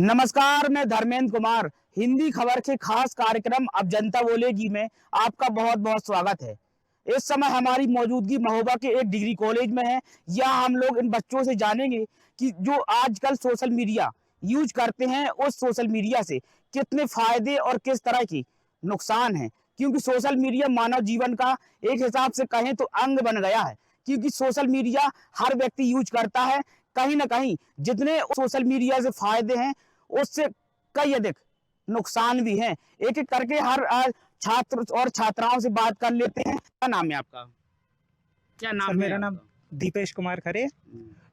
नमस्कार, मैं धर्मेंद्र कुमार। हिंदी खबर के खास कार्यक्रम अब जनता बोलेगी में आपका बहुत बहुत स्वागत है। इस समय हमारी मौजूदगी महोबा के एक डिग्री कॉलेज में है। यहाँ हम लोग इन बच्चों से जानेंगे कि जो आजकल सोशल मीडिया यूज करते हैं उस सोशल मीडिया से कितने फायदे और किस तरह की नुकसान है। क्योंकि सोशल मीडिया मानव जीवन का एक हिसाब से कहें तो अंग बन गया है। क्योंकि सोशल मीडिया हर व्यक्ति यूज करता है। कहीं ना कहीं जितने सोशल मीडिया से फायदे हैं उससे कई अधिक नुकसान भी हैं। एक एक करके हर छात्र और छात्राओं से बात कर लेते हैं। क्या नाम है आपका? क्या सर, नाम है मेरा नाम आपका? दीपेश कुमार खरे।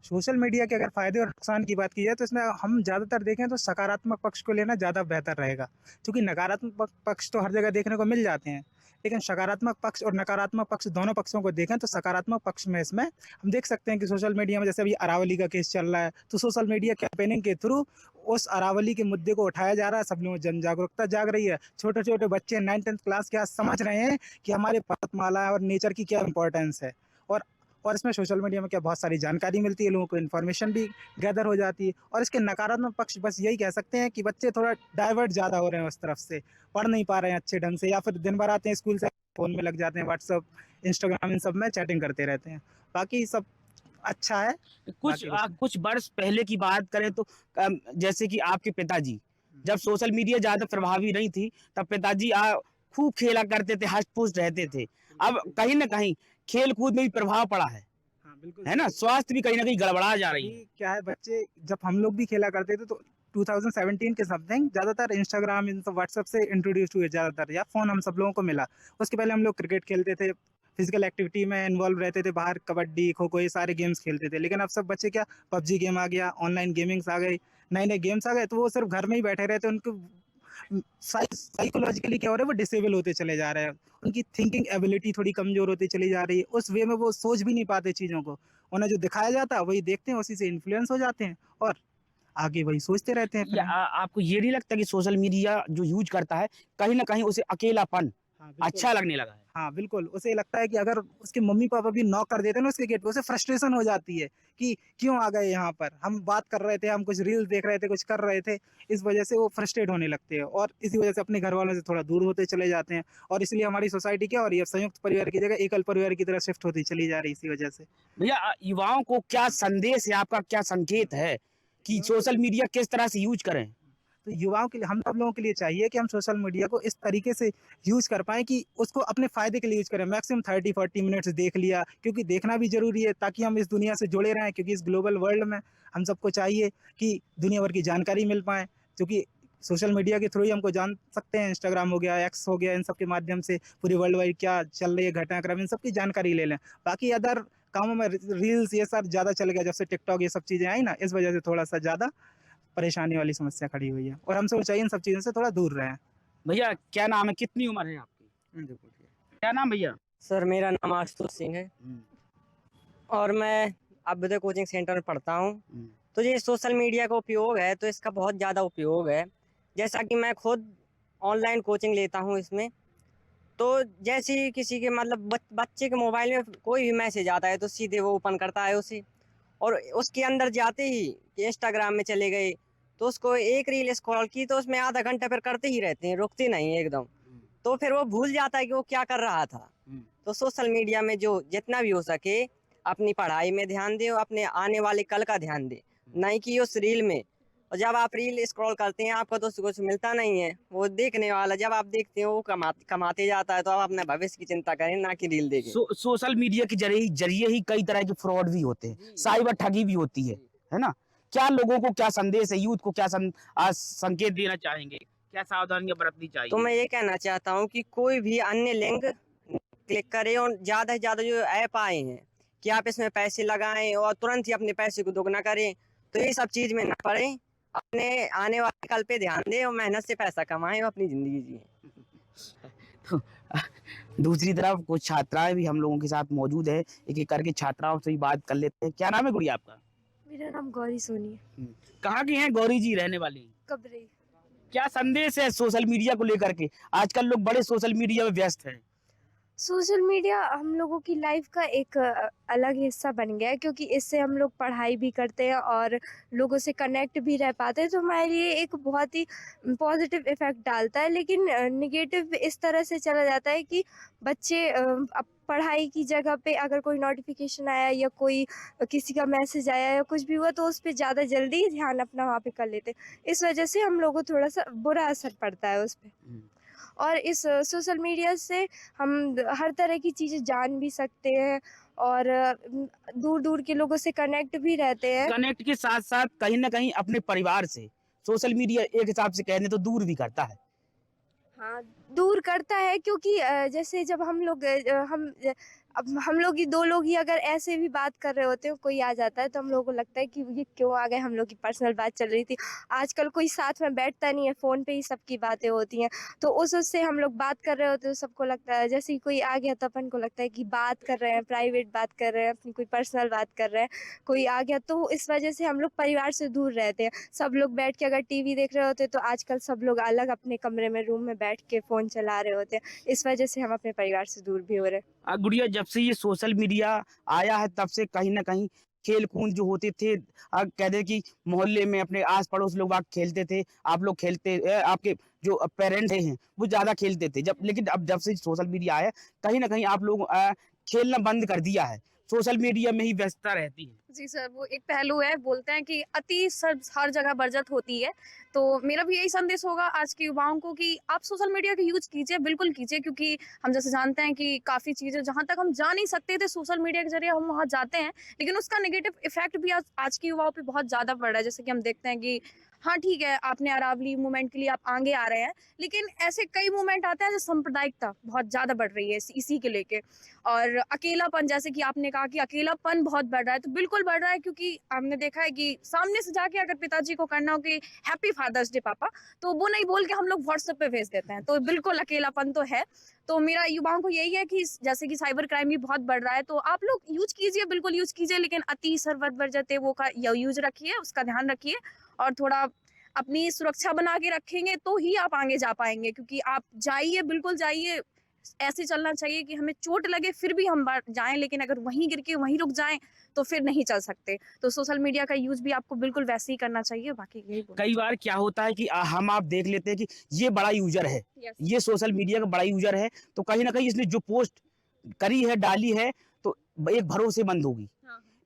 सोशल मीडिया के अगर फायदे और नुकसान की बात की जाए तो इसमें हम ज़्यादातर देखें तो सकारात्मक पक्ष को लेना ज़्यादा बेहतर रहेगा, क्योंकि नकारात्मक पक्ष तो हर जगह देखने को मिल जाते हैं। लेकिन सकारात्मक पक्ष और नकारात्मक पक्ष दोनों पक्षों को देखें तो सकारात्मक पक्ष में इसमें हम देख सकते हैं कि सोशल मीडिया में जैसे अभी अरावली का केस चल रहा है, तो सोशल मीडिया कैंपेनिंग के थ्रू उस अरावली के मुद्दे को उठाया जा रहा है। सब लोगों में जन जागरूकता जाग रही है। छोटे छोटे बच्चे 9th-10th क्लास के आज समझ रहे हैं कि हमारे पर्वतमाला और नेचर की क्या इंपॉर्टेंस है। और और इसमें सोशल मीडिया में क्या बहुत सारी जानकारी मिलती है, लोगों को इन्फॉर्मेशन भी गैदर हो जाती है। और इसके नकारात्मक पक्ष बस यही कह सकते हैं कि बच्चे थोड़ा डाइवर्ट ज़्यादा हो रहे हैं उस तरफ से, पढ़ नहीं पा रहे हैं अच्छे ढंग से, या फिर दिन भर आते हैं स्कूल से फ़ोन में लग जाते हैं, व्हाट्सअप, इंस्टाग्राम, इन सब में चैटिंग करते रहते हैं। बाकी सब अच्छा है। कुछ वर्ष पहले की बात करें तो जैसे कि आपके पिताजी जब सोशल मीडिया ज्यादा प्रभावी नहीं थी तब पिताजी खूब खेला करते थे, हष्ट पुष्ट रहते थे। अब कहीं ना कहीं खेल कूद में भी प्रभाव पड़ा है। हाँ, बिल्कुल है ना? स्वास्थ्य भी कहीं ना कहीं गड़बड़ा जा रही है। अभी क्या है, बच्चे जब हम लोग भी खेला करते थे तो 2017 के समथिंग ज़्यादातर इंस्टाग्राम, इन सब व्हाट्सएप से इंट्रोड्यूस हुए ज़्यादातर, या फ़ोन हम सब लोगों को मिला। उसके पहले हम लोग क्रिकेट खेलते थे, फिजिकल एक्टिविटी में इन्वॉल्व रहते थे, बाहर कबड्डी, खो खो, ये सारे गेम्स खेलते थे। लेकिन अब सब बच्चे क्या, पबजी गेम आ गया, ऑनलाइन गेमिंग्स आ गई, नए नए गेम्स आ गए, तो वो सिर्फ घर में ही बैठे रहते हैं। उनको साइकोलॉजिकली क्या हो रहा है, वो डिसेबल होते चले जा रहे हैं। उनकी थिंकिंग एबिलिटी थोड़ी कमजोर होती चली जा रही है। उस वे में वो सोच भी नहीं पाते चीज़ों को। उन्हें जो दिखाया जाता है वही देखते हैं, उसी से इन्फ्लुएंस हो जाते हैं और आगे वही सोचते रहते हैं फिर हम। आपको ये नहीं लगता कि सोशल मीडिया जो यूज करता है कहीं ना कहीं उसे अकेलापन हाँ, बिल्कुल। अच्छा लगने लगा है? हाँ, बिल्कुल, उसे लगता है कि अगर उसके मम्मी-पापा भी नॉक कर देते हैं ना उसके गेट पे, उसे फ्रस्ट्रेशन हो जाती है कि क्यों आ गए यहाँ पर? हम बात कर रहे थे, हम कुछ रील्स देख रहे थे, कुछ कर रहे थे। इस वजह से वो फ्रस्ट्रेट होने लगते हैं और इसी वजह से अपने घरवालों से थोड़ा दूर होते चले जाते हैं। और इसलिए हमारी सोसाइटी क्या हो रही है, संयुक्त परिवार की जगह एकल परिवार की तरफ शिफ्ट होती चली जा रही है इसी वजह से। भैया, युवाओं को क्या संदेश है, आपका क्या संकेत है कि सोशल मीडिया किस तरह से यूज करें? तो युवाओं के लिए, हम सब लोगों के लिए चाहिए कि हम सोशल मीडिया को इस तरीके से यूज़ कर पाएँ कि उसको अपने फ़ायदे के लिए यूज़ करें। मैक्सिमम 30-40 मिनट्स देख लिया, क्योंकि देखना भी ज़रूरी है ताकि हम इस दुनिया से जुड़े रहें, क्योंकि इस ग्लोबल वर्ल्ड में हम सबको चाहिए कि दुनिया भर की जानकारी मिल पाए, क्योंकि सोशल मीडिया के थ्रू ही हमको जान सकते हैं। इंस्टाग्राम हो गया, एक्स हो गया, इन सब के माध्यम से पूरी वर्ल्ड वाइड क्या चल रही है, घटनाक्रम, इन सब की जानकारी ले लें। बाकी अदर कामों में रील्स ये सब ज़्यादा चल गया, जब से टिकटॉक ये सब चीज़ें आई ना, इस वजह से थोड़ा-सा ज़्यादा परेशानी वाली समस्या खड़ी हुई है और हमसे चाहिए इन सब चीज़ों से थोड़ा दूर रहें। भैया, क्या नाम है, कितनी उम्र है आपकी? क्या नाम भैया? सर, मेरा नाम आशुतोष सिंह है और मैं अभ्युदय कोचिंग सेंटर में पढ़ता हूँ। तो ये सोशल मीडिया का उपयोग है तो इसका बहुत ज़्यादा उपयोग है। जैसा कि मैं खुद ऑनलाइन कोचिंग लेता हूँ इसमें, तो जैसे ही किसी के मतलब बच्चे के मोबाइल में कोई भी मैसेज आता है तो सीधे वो ओपन करता है उसे, और उसके अंदर जाते ही कि इंस्टाग्राम में चले गए तो उसको एक रील स्क्रॉल की तो उसमें आधा घंटा फिर करते ही रहते हैं, रुकते नहीं है एकदम। तो फिर वो भूल जाता है कि वो क्या कर रहा था। तो सोशल मीडिया में जो जितना भी हो सके अपनी पढ़ाई में ध्यान दे और अपने आने वाले कल का ध्यान दे, नहीं कि उस रील में। और जब आप रील स्क्रॉल करते हैं आपको तो कुछ मिलता नहीं है, वो देखने वाला जब आप देखते हैं वो कमाते जाता है। तो आप अपने भविष्य की चिंता करें, ना कि रील देखें। सोशल मीडिया के जरिए ही कई तरह के फ्रॉड भी होते हैं, साइबर ठगी भी होती है ना? क्या लोगों को क्या संदेश है, यूथ को क्या संकेत देना चाहेंगे, क्या सावधानियां बरतनी चाहिए? तो मैं ये कहना चाहता हूँ कि कोई भी अन्य लिंक क्लिक करें और ज़्यादा से ज़्यादा जो ऐप आए हैं कि आप इसमें पैसे लगाएं और तुरंत ही अपने पैसे को दोगुना करें, तो ये सब चीज़ में ना पड़ें। अपने आने वाले कल पे ध्यान दें और मेहनत से पैसा कमाएं और अपनी ज़िंदगी जिएं। दूसरी तरफ कुछ छात्राएं भी हम लोगों के साथ मौजूद है। एक एक करके छात्राओं से भी बात कर लेते हैं। क्या नाम है गुड़िया आपका? मेरा नाम गौरी सोनी है। कहाँ की हैं गौरी जी रहने वाली? कबरे। क्या संदेश है सोशल मीडिया को लेकर के? आजकल लोग बड़े सोशल मीडिया में व्यस्त हैं। सोशल मीडिया हम लोगों की लाइफ का एक अलग हिस्सा बन गया है, क्योंकि इससे हम लोग पढ़ाई भी करते हैं और लोगों से कनेक्ट भी रह पाते हैं, तो हमारे लिए एक बहुत ही पॉजिटिव इफ़ेक्ट डालता है। लेकिन नेगेटिव इस तरह से चला जाता है कि बच्चे अब पढ़ाई की जगह पे अगर कोई नोटिफिकेशन आया या कोई किसी का मैसेज आया या कुछ भी हुआ, तो उस पे ज़्यादा जल्दी ध्यान अपना वहाँ पे कर लेते हैं। इस वजह से हम लोगों को थोड़ा सा बुरा असर पड़ता है उस पे। और इस सोशल मीडिया से हम हर तरह की चीज़ें जान भी सकते हैं और दूर दूर के लोगों से कनेक्ट भी रहते हैं। कनेक्ट के साथ साथ कहीं ना कहीं अपने परिवार से सोशल मीडिया एक हिसाब से कहने तो दूर भी करता है। हाँ, दूर करता है, क्योंकि जैसे जब हम लोग अब हम लोग ही 2 लोग ही अगर ऐसे भी बात कर रहे होते हैं, कोई आ जाता है तो हम लोगों को लगता है कि ये क्यों आ गए, हम लोग की पर्सनल बात चल रही थी। आजकल कोई साथ में बैठता नहीं है, फ़ोन पे ही सबकी बातें होती हैं। तो उस उससे हम लोग बात कर रहे होते हैं, तो सबको लगता है जैसे ही कोई आ गया तो अपन को लगता है कि बात कर रहे हैं, प्राइवेट बात कर रहे हैं, अपनी कोई पर्सनल बात कर रहे हैं। कोई आ गया तो इस वजह से हम लोग परिवार से दूर रहते हैं। सब लोग बैठ के अगर टीवी देख रहे होते हैं तो आजकल सब लोग अलग अपने कमरे में, रूम में बैठ के फ़ोन चला रहे होते हैं। इस वजह से हम अपने परिवार से दूर भी हो रहे हैं। गुड़िया, जब से ये सोशल मीडिया आया है तब से कहीं ना कहीं खेल कूद जो होते थे, कहते कि मोहल्ले में अपने आस पड़ोस लोग बाग खेलते थे, आप लोग खेलते, आपके जो पेरेंट्स हैं वो ज्यादा खेलते थे। लेकिन अब जब से सोशल मीडिया आया कहीं ना कहीं आप लोग खेलना बंद कर दिया है, सोशल मीडिया में ही व्यस्तता रहती है। जी सर, वो एक पहलू है, बोलते हैं कि अति सर हर जगह बरजत होती है। तो मेरा भी यही संदेश होगा आज के युवाओं को कि आप सोशल मीडिया का यूज़ कीजिए, बिल्कुल कीजिए, क्योंकि हम जैसे जानते हैं कि काफ़ी चीज़ें जहाँ तक हम जा नहीं सकते थे सोशल मीडिया के ज़रिए हम वहाँ जाते हैं, लेकिन उसका नेगेटिव इफ़ेक्ट भी आज के युवाओं पे बहुत ज़्यादा पड़ रहा है। जैसे कि हम देखते हैं कि हाँ, ठीक है, आपने अरावली मूवमेंट के लिए आप आगे आ रहे हैं, लेकिन ऐसे कई मूवमेंट आते हैं, जैसे सांप्रदायिकता बहुत ज़्यादा बढ़ रही है इसी के लेके। और अकेलापन, जैसे कि आपने कहा कि अकेलापन बहुत बढ़ रहा है, तो बिल्कुल बढ़ रहा है, क्योंकि हमने देखा है कि सामने से जाके अगर पिताजी को करना हो कि हैप्पी फादर्स डे पापा, तो वो नहीं बोल के हम लोग व्हाट्सएप पे भेज देते हैं, तो बिल्कुल अकेलापन तो है। तो मेरा युवाओं को यही है कि जैसे कि साइबर क्राइम भी बहुत बढ़ रहा है, तो आप लोग यूज कीजिए, बिल्कुल यूज कीजिए, लेकिन अति सर्वत वर्जते वो का यूज रखिए, उसका ध्यान रखिए और थोड़ा अपनी सुरक्षा बना के रखेंगे तो ही आप आगे जा पाएंगे। क्योंकि आप जाइए, बिल्कुल जाइए, ऐसे चलना चाहिए कि हमें चोट लगे फिर भी हम जाएं, लेकिन अगर वहीं गिर के वहीं रुक जाएं तो फिर नहीं चल सकते। तो सोशल मीडिया का यूज भी आपको बिल्कुल वैसे ही करना चाहिए। बाकी यही कई बार क्या होता है कि हम आप देख लेते हैं कि ये बड़ा यूजर है, ये सोशल मीडिया का बड़ा यूजर है, तो कहीं ना कहीं इसने जो पोस्ट करी है, डाली है, तो एक भरोसेमंद होगी।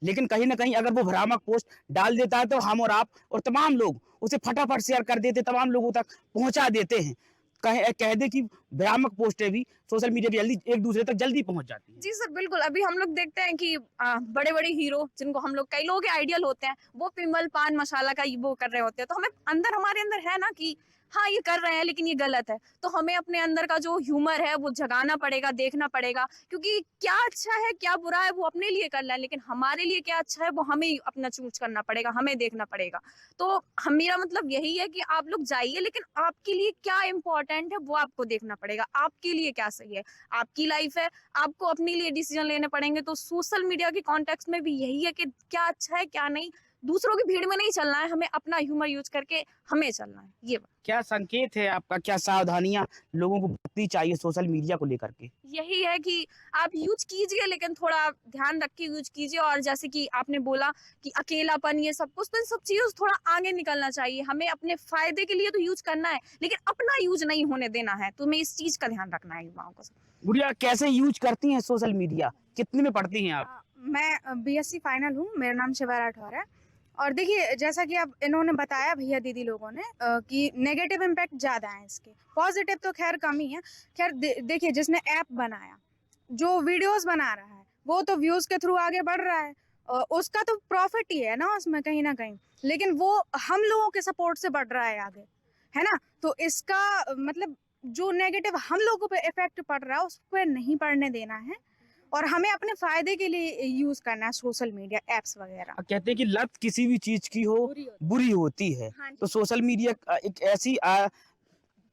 लेकिन कहीं ना कहीं अगर वो भ्रामक पोस्ट डाल देता है तो हम और आप और तमाम लोग उसे फटाफट शेयर कर देते, तमाम लोगों तक पहुंचा देते हैं। कह दे कि भ्रामक पोस्टें भी सोशल मीडिया पे जल्दी एक दूसरे तक जल्दी पहुंच जाती है। जी सर, बिल्कुल। अभी हम लोग देखते हैं कि बड़े बड़े हीरो जिनको हम लोग, कई लोगों के आइडियल होते हैं, वो पिमल पान मसाला का वो कर रहे होते हैं, तो हमें हमारे अंदर है ना कि हाँ ये कर रहे हैं लेकिन ये गलत है, तो हमें अपने अंदर का जो ह्यूमर है वो जगाना पड़ेगा, देखना पड़ेगा, क्योंकि क्या अच्छा है क्या बुरा है वो अपने लिए कर लें, लेकिन हमारे लिए क्या अच्छा है वो हमें अपना चूज करना पड़ेगा, हमें देखना पड़ेगा। तो मेरा मतलब यही है कि आप लोग जाइए, लेकिन आपके लिए क्या इम्पोर्टेंट है वो आपको देखना पड़ेगा, आपके लिए क्या सही है, आपकी लाइफ है, आपको अपने लिए डिसीजन लेने पड़ेंगे। तो सोशल मीडिया के कॉन्टेक्स्ट में भी यही है कि क्या अच्छा है क्या नहीं, दूसरों की भीड़ में नहीं चलना है, हमें अपना ह्यूमर यूज करके हमें चलना है। ये क्या संकेत है आपका, क्या सावधानियां लोगों को बरतनी चाहिए सोशल मीडिया को लेकर के? यही है कि आप यूज कीजिए, लेकिन थोड़ा ध्यान रख के यूज कीजिए। और जैसे कि आपने बोला कि अकेलापन, ये सब कुछ, तो इन सब चीजों से थोड़ा आगे निकलना चाहिए। हमें अपने फायदे के लिए तो यूज करना है, लेकिन अपना यूज नहीं होने देना है। तो हमें इस चीज का ध्यान रखना है युवाओं को। गुड़िया, कैसे यूज करती हैं सोशल मीडिया, कितने में पढ़ती हैं आप? मैं बीएससी फाइनल हूँ, मेरा नाम शिवा राठौर है। और देखिए, जैसा कि अब इन्होंने बताया भैया दीदी लोगों ने कि नेगेटिव इम्पैक्ट ज़्यादा है इसके, पॉजिटिव तो खैर कम ही है। खैर देखिए, जिसने ऐप बनाया, जो वीडियोस बना रहा है, वो तो व्यूज़ के थ्रू आगे बढ़ रहा है, उसका तो प्रॉफिट ही है ना उसमें कहीं ना कहीं, लेकिन वो हम लोगों के सपोर्ट से बढ़ रहा है आगे, है ना। तो इसका मतलब जो नेगेटिव हम लोगों पे इफेक्ट पड़ रहा है उसको नहीं पड़ने देना है, और हमें अपने फायदे के लिए यूज करना है सोशल मीडिया एप्स वगैरह। कहते हैं कि लत किसी भी चीज की हो बुरी होती है। हाँ, तो सोशल मीडिया एक ऐसी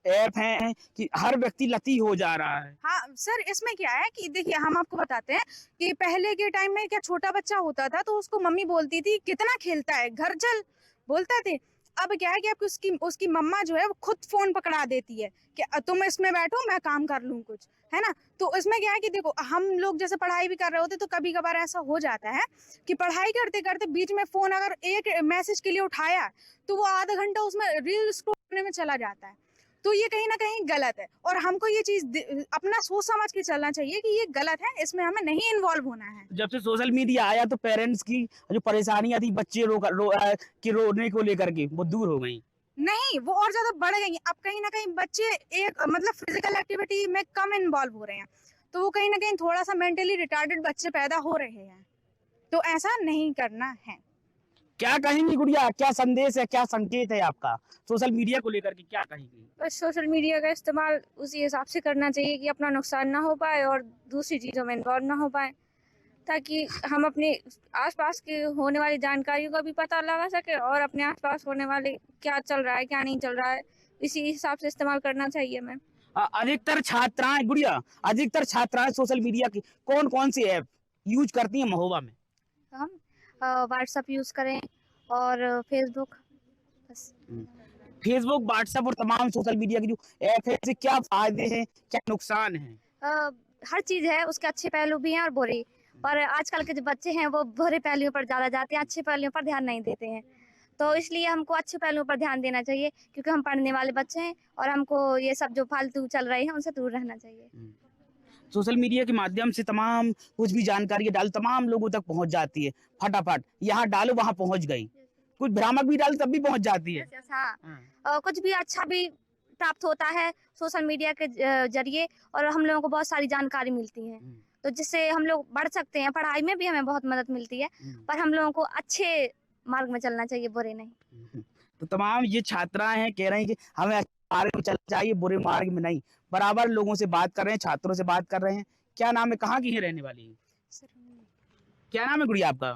ऐप है कि हर व्यक्ति लती हो जा रहा है। हाँ सर, इसमें क्या है कि देखिए, हम आपको बताते हैं कि पहले के टाइम में क्या छोटा बच्चा होता था तो उसको मम्मी बोलती थी कितना खेलता है, घर चल, बोलते थे। अब क्या है कि आपकी उसकी मम्मा जो है वो खुद फोन पकड़ा देती है कि तुम इसमें बैठो, मैं काम कर लूँ कुछ। है ना। तो इसमें क्या है कि देखो हम लोग जैसे पढ़ाई भी कर रहे होते तो कभी कभार ऐसा हो जाता है कि पढ़ाई करते करते बीच में फोन अगर एक मैसेज के लिए उठाया तो वो आधा घंटा उसमें रील स्क्रॉल करने में चला जाता है। तो ये कहीं ना कहीं गलत है और हमको ये चीज अपना सोच समझ के चलना चाहिए कि ये गलत है, इसमें हमें नहीं इन्वॉल्व होना है। जब से सोशल मीडिया आया तो पेरेंट्स की जो परेशानियां थी बच्चे रोने को लेकर के वो दूर हो गई। नहीं, वो और ज्यादा बढ़ गई हैं। अब कहीं ना कहीं बच्चे एक मतलब फिजिकल एक्टिविटी में कम इन्वॉल्व हो रहे हैं, तो वो कहीं ना कहीं थोड़ा सा मेंटली रिटार्डेड बच्चे पैदा हो रहे हैं, तो ऐसा नहीं करना है। क्या कहेंगी गुड़िया, क्या संदेश है, क्या संकेत है आपका सोशल मीडिया को लेकर के, क्या कहेंगी? बस सोशल मीडिया का इस्तेमाल उसी हिसाब से करना चाहिए कि अपना नुकसान ना हो पाए और दूसरी चीज़ों में इन्वॉल्व ना हो पाए, ताकि हम अपने आसपास के होने वाली जानकारियों का भी पता लगा सके और अपने आसपास होने वाले क्या चल रहा है क्या नहीं चल रहा है इसी हिसाब से इस्तेमाल करना चाहिए। मैं अधिकतर छात्राएं गुड़िया, अधिकतर छात्राएं सोशल मीडिया की कौन कौन सी ऐप यूज करती हैं महोबा में? हम व्हाट्सएप यूज़ करें और फेसबुक, बस। फेसबुक, व्हाट्सएप और तमाम सोशल मीडिया की जो ऐप है, इससे क्या फायदे हैं, क्या नुकसान है? हर चीज़ है, उसके अच्छे पहलू भी हैं और बुरे, पर आजकल के जो बच्चे हैं वो बुरे पहलुओं पर ज़्यादा जाते हैं, अच्छे पहलुओं पर ध्यान नहीं देते हैं। तो इसलिए हमको अच्छे पहलुओं पर ध्यान देना चाहिए क्योंकि हम पढ़ने वाले बच्चे हैं और हमको ये सब जो फालतू चल रहे हैं उनसे दूर रहना चाहिए। सोशल मीडिया के माध्यम से तमाम कुछ भी जानकारी डाल तमाम लोगों तक पहुंच जाती है, फटाफट यहाँ डालो वहाँ पहुंच गई, कुछ भ्रामक भी डाल तब भी पहुंच जाती है। हाँ, कुछ भी अच्छा भी प्राप्त होता है सोशल मीडिया के जरिए और हम लोगों को बहुत सारी जानकारी मिलती है, तो जिससे हम लोग बढ़ सकते हैं। पढ़ाई में भी हमें बहुत मदद मिलती है, पर हम लोगों को अच्छे मार्ग में चलना चाहिए, बुरे नहीं। तो तमाम ये छात्राएं हैं, कह रही हैं कि हमें अच्छे मार्ग में चलना चाहिए, बुरे मार्ग में नहीं। बराबर लोगों से बात कर रहे हैं, छात्रों से बात कर रहे हैं। क्या नाम है, कहाँ की है रहने वाली? क्या नाम है गुड़िया आपका?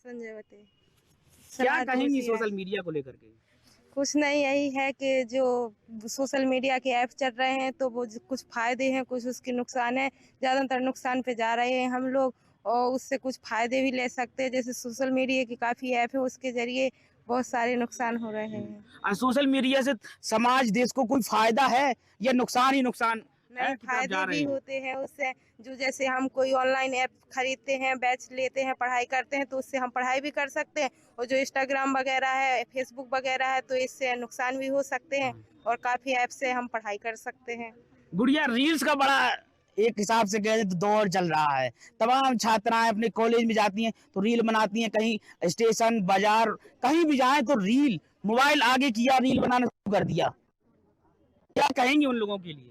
संजयवती। क्या कहेंगी सोशल मीडिया को लेकर के? कुछ नहीं, यही है कि जो सोशल मीडिया के ऐप चल रहे हैं तो वो कुछ फायदे हैं, कुछ उसके नुकसान है। ज़्यादातर नुकसान पे जा रहे हैं हम लोग और उससे कुछ फायदे भी ले सकते हैं। जैसे सोशल मीडिया की काफ़ी ऐप है, उसके जरिए बहुत सारे नुकसान हो रहे हैं। सोशल मीडिया से समाज देश को कोई फायदा है या नुकसान ही नुकसान? नहीं, फायदे भी होते हैं उससे। जो जैसे हम कोई ऑनलाइन ऐप खरीदते हैं, बैच लेते हैं, पढ़ाई करते हैं, तो उससे हम पढ़ाई भी कर सकते हैं। और जो इंस्टाग्राम वगैरह है, फेसबुक वगैरह है, तो इससे नुकसान भी हो सकते हैं और काफ़ी ऐप से हम पढ़ाई कर सकते हैं। गुड़िया, रील्स का बड़ा एक हिसाब से कहें तो दौर चल रहा है। तमाम छात्राएं अपने कॉलेज में जाती हैं तो रील बनाती हैं, कहीं स्टेशन बाजार कहीं भी जाएं तो रील, मोबाइल आगे किया, रील बनाना शुरू कर दिया। क्या कहेंगे उन लोगों के लिए?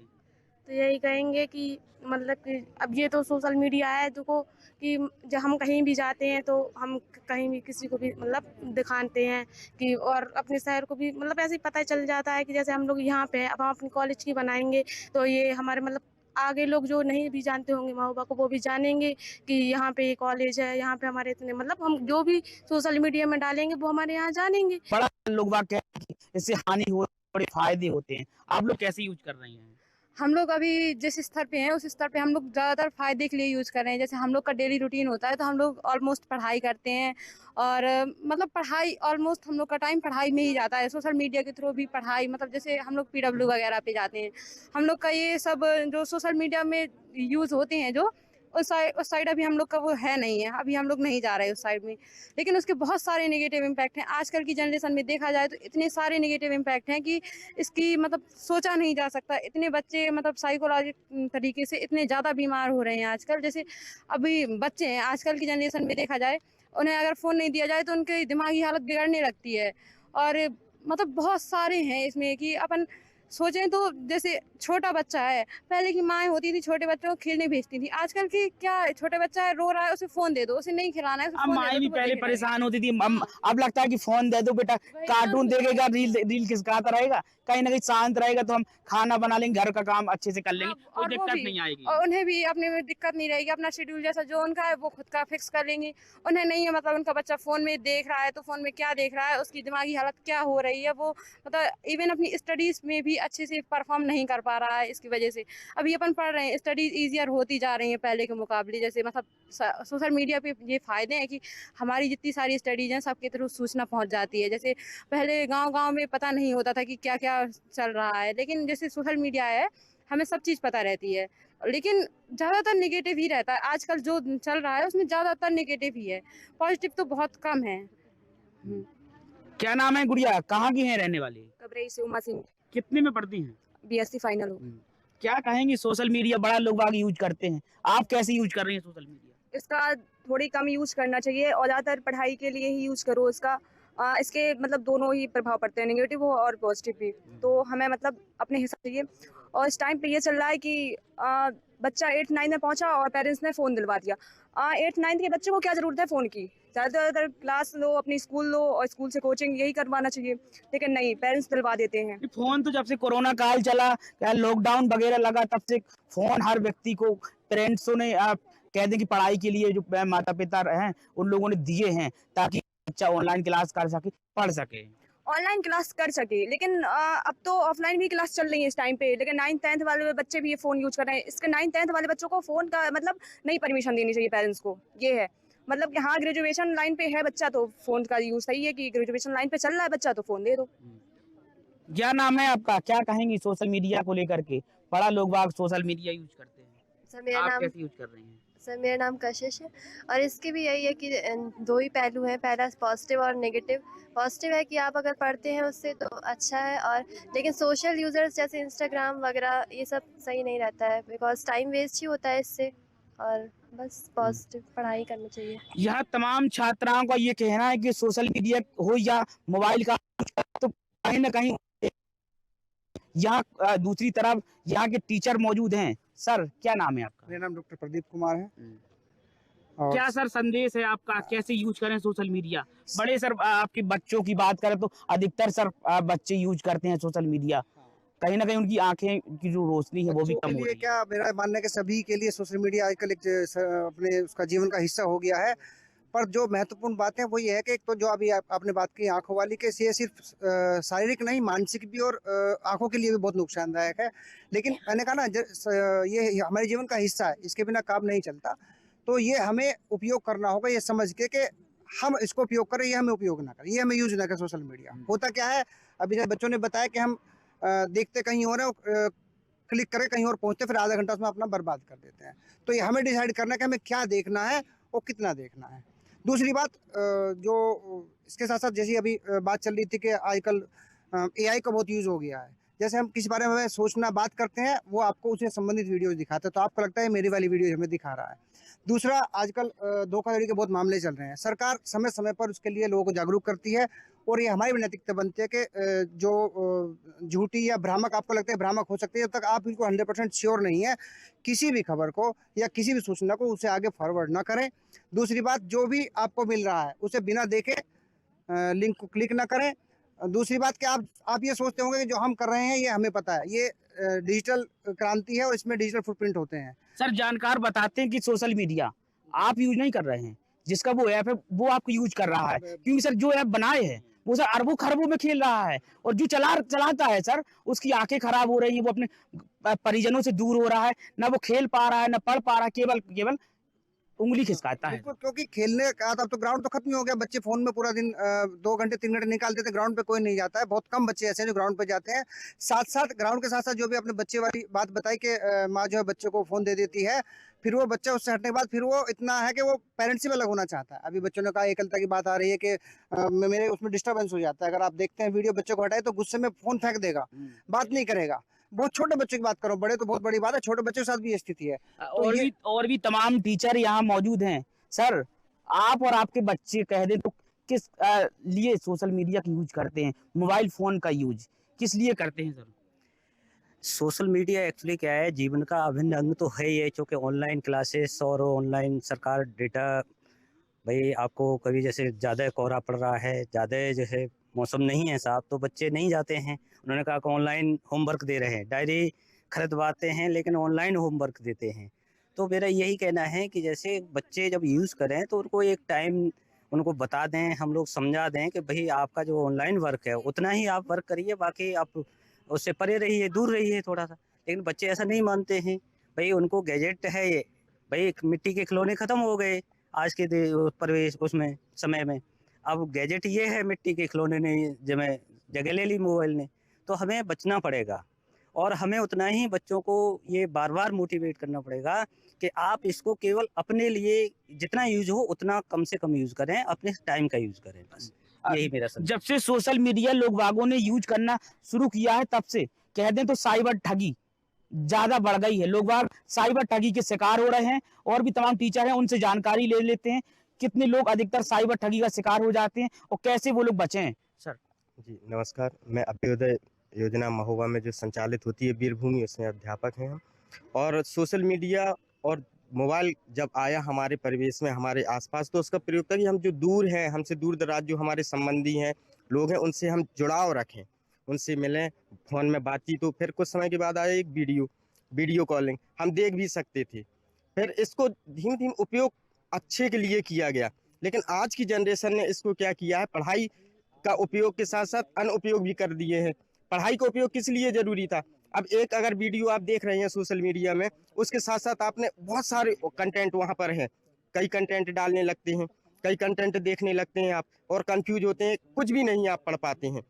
तो यही कहेंगे कि मतलब कि अब ये तो सोशल मीडिया है देखो कि जब हम कहीं भी जाते हैं तो हम कहीं भी किसी को भी मतलब दिखाते हैं कि और अपने शहर को भी मतलब ऐसे ही पता चल जाता है कि जैसे हम लोग यहाँ पे हैं, अब हम अपने कॉलेज की बनाएंगे तो ये हमारे मतलब आगे लोग जो नहीं भी जानते होंगे माँ बाप को वो भी जानेंगे कि यहाँ पे ये कॉलेज है, यहाँ पे हमारे इतने मतलब हम जो भी सोशल मीडिया में डालेंगे वो हमारे यहाँ जानेंगे। बड़ा लोग बात कहते हैं कि इससे हानि हो, बड़े फायदे होते हैं। आप लोग कैसे यूज कर रही हैं? हम लोग अभी जिस स्तर पे हैं उस स्तर पे हम लोग ज़्यादातर फ़ायदे के लिए यूज़ कर रहे हैं। जैसे हम लोग का डेली रूटीन होता है तो हम लोग ऑलमोस्ट पढ़ाई करते हैं और मतलब पढ़ाई ऑलमोस्ट हम लोग का टाइम पढ़ाई में ही जाता है। सोशल मीडिया के थ्रू भी पढ़ाई मतलब जैसे हम लोग PW वगैरह पे जाते हैं, हम लोग का ये सब जो सोशल मीडिया में यूज़ होते हैं जो उस साइड अभी हम लोग का वो है नहीं है, अभी हम लोग नहीं जा रहे हैं उस साइड में। लेकिन उसके बहुत सारे नेगेटिव इम्पैक्ट हैं। आजकल की जनरेशन में देखा जाए तो इतने सारे नेगेटिव इम्पैक्ट हैं कि इसकी मतलब सोचा नहीं जा सकता। इतने बच्चे मतलब साइकोलॉजिक तरीके से इतने ज़्यादा बीमार हो रहे हैं आजकल। जैसे अभी बच्चे हैं आजकल की जनरेशन में देखा जाए, उन्हें अगर फ़ोन नहीं दिया जाए तो उनकी दिमागी हालत बिगड़ने लगती है। और मतलब बहुत सारे हैं इसमें कि अपन सोचें तो जैसे छोटा बच्चा है, पहले की माएँ होती थी छोटे बच्चों को खेलने भेजती थी। आजकल की क्या है, छोटे बच्चा है रो रहा है उसे फ़ोन दे दो, उसे नहीं खिलाना है। अब माएँ भी पहले परेशान होती थी, अब लगता है कि फोन दे दो बेटा, कार्टून देखेगा, रील खिसकाता रहेगा, कहीं ना कहीं शांत रहेगा तो हम खाना बना लेंगे, घर का काम अच्छे से कर लेंगे, कोई दिक्कत नहीं आएगी। और उन्हें भी अपने में दिक्कत नहीं रहेगी, अपना शेड्यूल जैसा जो उनका है वो खुद का फिक्स कर लेंगे। उन्हें नहीं है मतलब उनका बच्चा फ़ोन में देख रहा है तो फ़ोन में क्या देख रहा है, उसकी दिमागी हालत क्या हो रही है, वो मतलब इवन अपनी स्टडीज़ में भी अच्छे से परफॉर्म नहीं कर पा रहा है। इसकी वजह से अभी अपन पढ़ रहे हैं, स्टडीज़ ईजियर होती जा रही हैं पहले के मुकाबले। जैसे मतलब सोशल मीडिया पे ये फ़ायदे हैं कि हमारी जितनी सारी स्टडीज़ हैं सबके थ्रू सूचना पहुंच जाती है। जैसे पहले गांव-गांव में पता नहीं होता था कि क्या-क्या चल रहा है, लेकिन जैसे सोशल मीडिया है हमें सब चीज़ पता रहती है। लेकिन ज़्यादातर नेगेटिव ही रहता है। आजकल जो चल रहा है उसमें ज़्यादातर नेगेटिव ही है, पॉजिटिव तो बहुत कम है। क्या नाम है गुड़िया, कहाँ की हैं रहने वाली? कबरई से उमा सिंह, कितने में पढ़ती हैं? बीएससी फाइनल हो। क्या कहेंगे, सोशल मीडिया बड़ा लोग बाग यूज करते हैं, आप कैसे यूज कर रही हैं सोशल मीडिया? इसका थोड़ी कम यूज करना चाहिए और ज़्यादातर पढ़ाई के लिए ही यूज करो इसका। इसके मतलब दोनों ही प्रभाव पड़ते हैं, नेगेटिव हो और पॉजिटिव भी। तो हमें मतलब अपने हिसाब से ये, और इस टाइम पे ये चल रहा है कि बच्चा 8-9 में पहुंचा और पेरेंट्स ने फ़ोन दिलवा दिया। 8-9 के बच्चे को क्या ज़रूरत है फ़ोन की? ज़्यादातर क्लास लो, अपनी स्कूल लो और स्कूल से कोचिंग, यही करवाना चाहिए, लेकिन नहीं, पेरेंट्स दिलवा देते हैं। ये फोन तो जब से कोरोना काल चला या लॉकडाउन वगैरह लगा तब से फोन हर व्यक्ति को पेरेंट्सों ने कह दें कि पढ़ाई के लिए जो माता पिता हैं उन लोगों ने दिए हैं ताकि बच्चा ऑनलाइन क्लास कर सके, पढ़ सके। ऑनलाइन क्लास कर सके, लेकिन अब तो ऑफलाइन भी क्लास चल रही है इस टाइम पे, लेकिन 9th-10th वाले बच्चे भी ये फ़ोन यूज कर रहे हैं। इसके 9th-10th वाले बच्चों को फ़ोन का मतलब नहीं परमिशन देनी चाहिए पेरेंट्स को, ये है। मतलब कि हाँ, ग्रेजुएशन लाइन पे है बच्चा तो फ़ोन का यूज़ सही है कि ग्रेजुएशन लाइन पे चल रहा है बच्चा तो फ़ोन दे दो। क्या नाम है आपका, क्या कहेंगी सोशल मीडिया को लेकर के? बड़ा लोग बाग सोशल मीडिया यूज करते हैं, सर मेरा आप नाम कैसे यूज कर रही हैं? सर मेरा नाम कशिश है और इसके भी यही है कि दो ही पहलू हैं, पहला पॉजिटिव और नेगेटिव। पॉजिटिव है कि आप अगर पढ़ते हैं उससे तो अच्छा है, और लेकिन सोशल यूज़र्स जैसे इंस्टाग्राम वगैरह ये सब सही नहीं रहता है, बिकॉज टाइम वेस्ट ही होता है इससे। और बस पॉजिटिव पढ़ाई करनी चाहिए। यह तमाम छात्राओं का ये कहना है कि सोशल मीडिया हो या मोबाइल का तो कहीं ना कहीं यहाँ दूसरी तरफ यहाँ के टीचर मौजूद हैं। सर क्या नाम है आपका? मेरा नाम डॉक्टर प्रदीप कुमार है। और क्या सर संदेश है आपका, कैसे यूज करें सोशल मीडिया? बड़े सर आपके बच्चों की बात करें तो अधिकतर सर बच्चे यूज करते हैं सोशल मीडिया, कहीं ना कहीं उनकी आंखें की जो रोशनी है वो भी बच्चों कम के हो लिए रही है। क्या मेरा मानना है कि सभी के लिए सोशल मीडिया आजकल एक अपने उसका जीवन का हिस्सा हो गया है। पर जो महत्वपूर्ण बात है वो ये है कि एक तो जो अभी आपने बात की आंखों वाली, के ये सिर्फ शारीरिक नहीं, मानसिक भी और आंखों के लिए भी बहुत नुकसानदायक है। लेकिन मैंने कहा ना, ये हमारे जीवन का हिस्सा है, इसके बिना काम नहीं चलता। तो ये हमें उपयोग करना होगा ये समझ के कि हम इसको उपयोग करें, ये हमें उपयोग ना करें, ये हमें यूज ना करें। सोशल मीडिया होता क्या है, अभी जैसे बच्चों ने बताया कि हम देखते कहीं और है, क्लिक करें कहीं और पहुंचते, फिर आधा घंटा उसमें अपना बर्बाद कर देते हैं। तो ये हमें डिसाइड करना है कि हमें क्या देखना है और कितना देखना है। दूसरी बात, जो इसके साथ साथ जैसी अभी बात चल रही थी कि आजकल AI का बहुत यूज़ हो गया है। जैसे हम किसी बारे में सोचना बात करते हैं, वो आपको उससे संबंधित वीडियोस दिखाता है, तो आपको लगता है मेरी वाली वीडियो हमें दिखा रहा है। दूसरा, आजकल धोखाधड़ी के बहुत मामले चल रहे हैं। सरकार समय समय पर उसके लिए लोगों को जागरूक करती है, और ये हमारी भी नैतिकता बनती है कि जो झूठी या भ्रामक आपको लगता है भ्रामक हो सकती है, जब तक आप बिल्कुल 100% श्योर नहीं है किसी भी खबर को या किसी भी सूचना को, उसे आगे फॉरवर्ड ना करें। दूसरी बात, जो भी आपको मिल रहा है उसे बिना देखे लिंक को क्लिक ना करें। दूसरी बात कि आप ये सोचते होंगे कि जो हम कर रहे हैं ये हमें पता है, ये डिजिटल क्रांति है और इसमें डिजिटल फुटप्रिंट होते हैं। सर जानकार बताते हैं कि सोशल मीडिया आप यूज नहीं कर रहे हैं, जिसका वो ऐप है वो आपको यूज कर रहा है, क्योंकि सर जो ऐप बनाए हैं वो सर अरबों खरबों में खेल रहा है, और जो चलाता है सर उसकी आंखें खराब हो रही हैं, वो अपने परिजनों से दूर हो रहा है, ना वो खेल पा रहा है ना पढ़ पा रहा है, केवल उंगली खिसकाता है। बिल्कुल, क्योंकि खेलने का अब तो ग्राउंड तो खत्म ही हो गया। बच्चे फोन में पूरा दिन 2 घंटे 3 घंटे निकालते थे, ग्राउंड पे कोई नहीं जाता है। बहुत कम बच्चे ऐसे हैं जो ग्राउंड पे जाते हैं। साथ साथ ग्राउंड के साथ साथ जो भी आपने बच्चे वाली बात बताई कि माँ जो है बच्चे को फोन दे देती है, फिर वो बच्चा उससे हटने के बाद फिर वो इतना है कि वो पेरेंट्स से भी अलग होना चाहता है। अभी बच्चों ने कहा एकलता की बात आ रही है कि मेरे उसमें डिस्टर्बेंस हो जाता है। अगर आप देखते हैं वीडियो, बच्चे को हटाए तो गुस्से में फोन फेंक देगा, बात नहीं करेगा। बहुत छोटे बच्चों की बात करो, बड़े तो बहुत बड़ी बात है, छोटे बच्चों के साथ भी ये स्थिति है। और भी तमाम टीचर यहाँ मौजूद हैं। सर आप और आपके बच्चे कह दें तो किस लिए सोशल मीडिया का यूज करते हैं, मोबाइल फोन का यूज किस लिए करते हैं? सर सोशल मीडिया एक्चुअली क्या है, जीवन का अभिन्न अंग तो है ही है, क्योंकि ऑनलाइन क्लासेस और ऑनलाइन सरकार डेटा, भाई आपको कभी जैसे ज़्यादा कोहरा पड़ रहा है, ज़्यादा जो है मौसम नहीं है साफ, तो बच्चे नहीं जाते हैं। उन्होंने कहा कि ऑनलाइन होमवर्क दे रहे हैं, डायरी खरीदवाते हैं लेकिन ऑनलाइन होमवर्क देते हैं। तो मेरा यही कहना है कि जैसे बच्चे जब यूज़ करें तो उनको एक टाइम उनको बता दें, हम लोग समझा दें कि भाई आपका जो ऑनलाइन वर्क है उतना ही आप वर्क करिए, बाकी आप उससे परे रहिए, दूर रहिए थोड़ा सा। लेकिन बच्चे ऐसा नहीं मानते हैं, भाई उनको गैजेट है ये, भाई मिट्टी के खिलौने ख़त्म हो गए आज के परिवेश उसमें समय में, अब गैजेट ये है, मिट्टी के खिलौने ने जगह ले ली मोबाइल ने। तो हमें बचना पड़ेगा, और हमें उतना ही बच्चों को ये बार बार मोटिवेट करना पड़ेगा कि आप इसको केवल अपने लिए जितना यूज हो उतना कम से कम यूज करें, अपने टाइम का यूज करें, बस यही मेरा संदेश। जब से सोशल मीडिया लोग बागों ने यूज करना शुरू किया है तब से कह दें तो साइबर ठगी ज्यादा बढ़ गई है। लोग बाग साइबर ठगी के शिकार हो रहे हैं और भी तमाम टीचर हैं उनसे जानकारी ले लेते हैं कितने लोग अधिकतर साइबर ठगी का शिकार हो जाते हैं और कैसे वो लोग बचें। सर जी नमस्कार, मैं अभ्युदय योजना महोबा में जो संचालित होती है वीरभूमि, उसमें अध्यापक हैं हम। और सोशल मीडिया और मोबाइल जब आया हमारे परिवेश में, हमारे आसपास, तो उसका प्रयोग था कि हम जो दूर हैं, हमसे दूर दराज जो हमारे संबंधी हैं, लोग हैं, उनसे हम जुड़ाव रखें, उनसे मिलें, फ़ोन में बातचीत हो। फिर कुछ समय के बाद आया एक वीडियो कॉलिंग, हम देख भी सकते थे। फिर इसको धीमे धीमे उपयोग अच्छे के लिए किया गया, लेकिन आज की जनरेशन ने इसको क्या किया है, पढ़ाई का उपयोग के साथ साथ अनुपयोग भी कर दिए हैं। पढ़ाई का उपयोग किस लिए जरूरी था? अब एक अगर वीडियो आप देख रहे हैं सोशल मीडिया में, उसके साथ साथ आपने बहुत सारे कंटेंट वहाँ पर हैं, कई कंटेंट डालने लगते हैं, कई कंटेंट देखने लगते हैं आप, और कंफ्यूज होते हैं, कुछ भी नहीं आप पढ़ पाते हैं।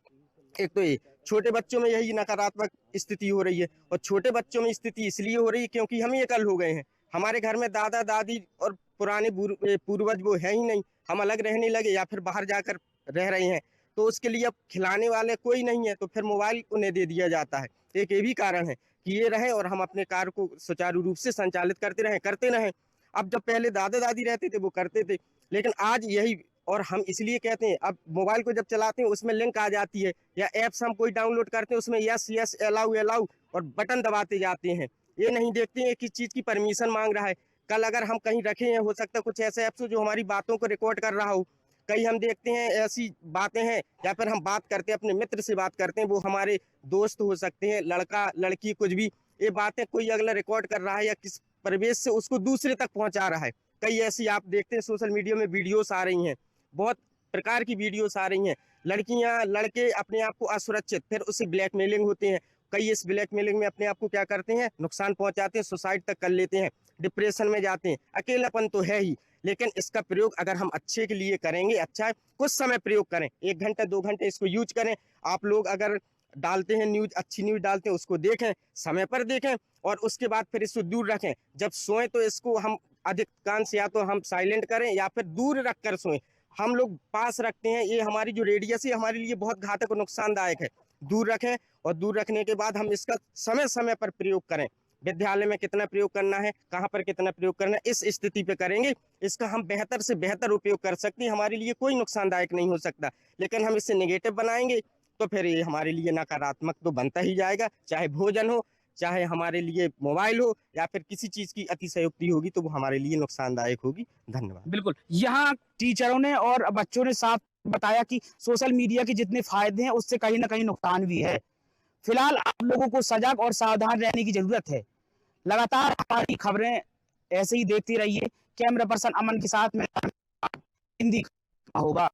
एक तो ये छोटे बच्चों में यही नकारात्मक स्थिति हो रही है, और छोटे बच्चों में स्थिति इसलिए हो रही है क्योंकि हम एकल हो गए हैं। हमारे घर में दादा दादी और पुराने पूर्वज वो है ही नहीं, हम अलग रहने लगे या फिर बाहर जाकर रह रहे हैं, तो उसके लिए अब खिलाने वाले कोई नहीं है, तो फिर मोबाइल उन्हें दे दिया जाता है। एक ये भी कारण है कि ये रहे और हम अपने कार्य को सुचारू रूप से संचालित करते रहें। अब जब पहले दादा दादी रहते थे वो करते थे, लेकिन आज यही, और हम इसलिए कहते हैं, अब मोबाइल को जब चलाते हैं उसमें लिंक आ जाती है या एप्स हम कोई डाउनलोड करते हैं, उसमें यस अलाउ और बटन दबाते जाते हैं। ये नहीं देखते हैं किस चीज़ की परमिशन मांग रहा है। कल अगर हम कहीं रखे हैं, हो सकता है कुछ ऐसे ऐप्स हो जो हमारी बातों को रिकॉर्ड कर रहा हो। कई हम देखते हैं ऐसी बातें हैं, या फिर हम बात करते हैं, अपने मित्र से बात करते हैं, वो हमारे दोस्त हो सकते हैं, लड़का लड़की कुछ भी, ये बातें कोई अगला रिकॉर्ड कर रहा है या किस परिवेश से उसको दूसरे तक पहुंचा रहा है। कई ऐसी आप देखते हैं सोशल मीडिया में वीडियोस आ रही हैं, बहुत प्रकार की वीडियोस आ रही हैं। लड़कियां लड़के अपने आप को असुरक्षित, फिर उससे ब्लैकमेलिंग होते हैं। कई इस ब्लैकमेलिंग में अपने आप को क्या करते हैं, नुकसान पहुंचाते हैं, सुसाइड तक कर लेते हैं, डिप्रेशन में जाते हैं। अकेलापन तो है ही, लेकिन इसका प्रयोग अगर हम अच्छे के लिए करेंगे, अच्छा है, कुछ समय प्रयोग करें, 1 घंटा 2 घंटे इसको यूज करें। आप लोग अगर डालते हैं न्यूज, अच्छी न्यूज डालते हैं, उसको देखें, समय पर देखें, और उसके बाद फिर इसको दूर रखें। जब सोएं तो इसको हम अधिकांश या तो हम साइलेंट करें या फिर दूर रख कर सोएं। हम लोग पास रखते हैं, ये हमारी जो रेडियस है हमारे लिए बहुत घातक और नुकसानदायक है। दूर रखें, और दूर रखने के बाद हम इसका समय समय पर प्रयोग करें। विद्यालय में कितना प्रयोग करना है, कहाँ पर कितना प्रयोग करना है, इस स्थिति पे करेंगे, इसका हम बेहतर से बेहतर उपयोग कर सकते हैं। हमारे लिए कोई नुकसानदायक नहीं हो सकता, लेकिन हम इसे नेगेटिव बनाएंगे तो फिर ये हमारे लिए नकारात्मक तो बनता ही जाएगा। चाहे भोजन हो, चाहे हमारे लिए मोबाइल हो, या फिर किसी चीज़ की अतिशयोक्ति होगी तो वो हमारे लिए नुकसानदायक होगी। धन्यवाद। बिल्कुल, यहाँ टीचरों ने और बच्चों ने साफ बताया कि सोशल मीडिया के जितने फायदे हैं उससे कहीं ना कहीं नुकसान भी है। फिलहाल आप लोगों को सजग और सावधान रहने की जरूरत है। लगातार हमारी खबरें ऐसे ही देखते रहिए। कैमरा पर्सन अमन के साथ में हिंदी होगा।